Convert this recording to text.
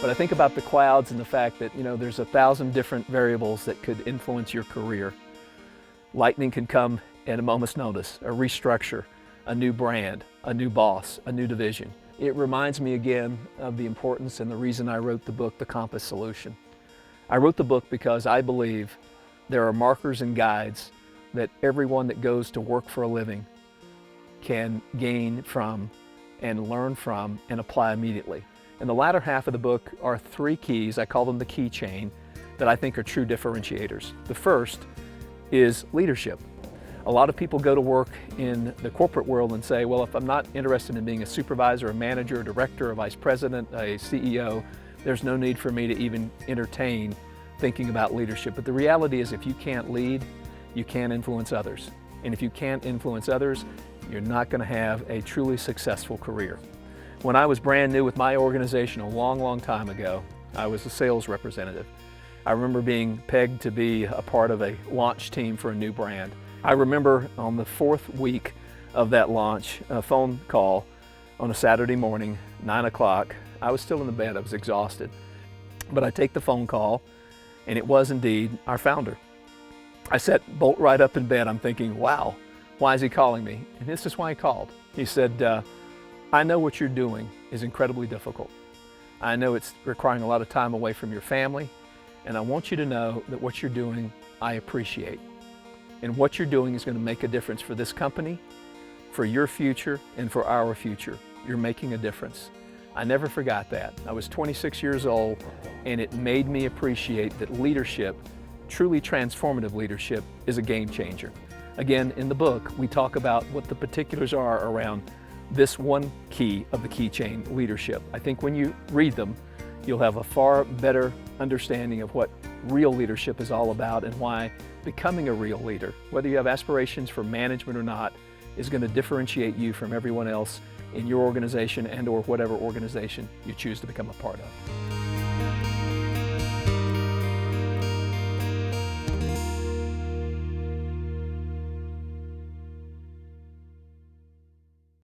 But I think about the clouds and the fact that, there's 1,000 different variables that could influence your career. Lightning can come at a moment's notice, a restructure, a new brand, a new boss, a new division. It reminds me again of the importance and the reason I wrote the book, The Compass Solution. I wrote the book because I believe there are markers and guides that everyone that goes to work for a living can gain from and learn from and apply immediately. In the latter half of the book are 3 keys, I call them the key chain, that I think are true differentiators. The first is leadership. A lot of people go to work in the corporate world and say, well, if I'm not interested in being a supervisor, a manager, a director, a vice president, a CEO, there's no need for me to even entertain thinking about leadership. But the reality is, if you can't lead, you can't influence others. And if you can't influence others, you're not going to have a truly successful career. When I was brand new with my organization a long, long time ago, I was a sales representative. I remember being pegged to be a part of a launch team for a new brand. I remember on the 4th week of that launch, a phone call on a Saturday morning, 9 o'clock. I was still in the bed, I was exhausted. But I take the phone call, and it was indeed our founder. I sat bolt right up in bed. I'm thinking, wow, why is he calling me? And this is why he called. He said, I know what you're doing is incredibly difficult. I know it's requiring a lot of time away from your family, and I want you to know that what you're doing, I appreciate. And what you're doing is going to make a difference for this company, for your future, and for our future. You're making a difference. I never forgot that. I was 26 years old, and it made me appreciate that leadership, truly transformative leadership, is a game changer. Again, in the book, we talk about what the particulars are around this one key of the key chain, leadership. I think when you read them, you'll have a far better understanding of what real leadership is all about and why becoming a real leader, whether you have aspirations for management or not, is going to differentiate you from everyone else in your organization and or whatever organization you choose to become a part of.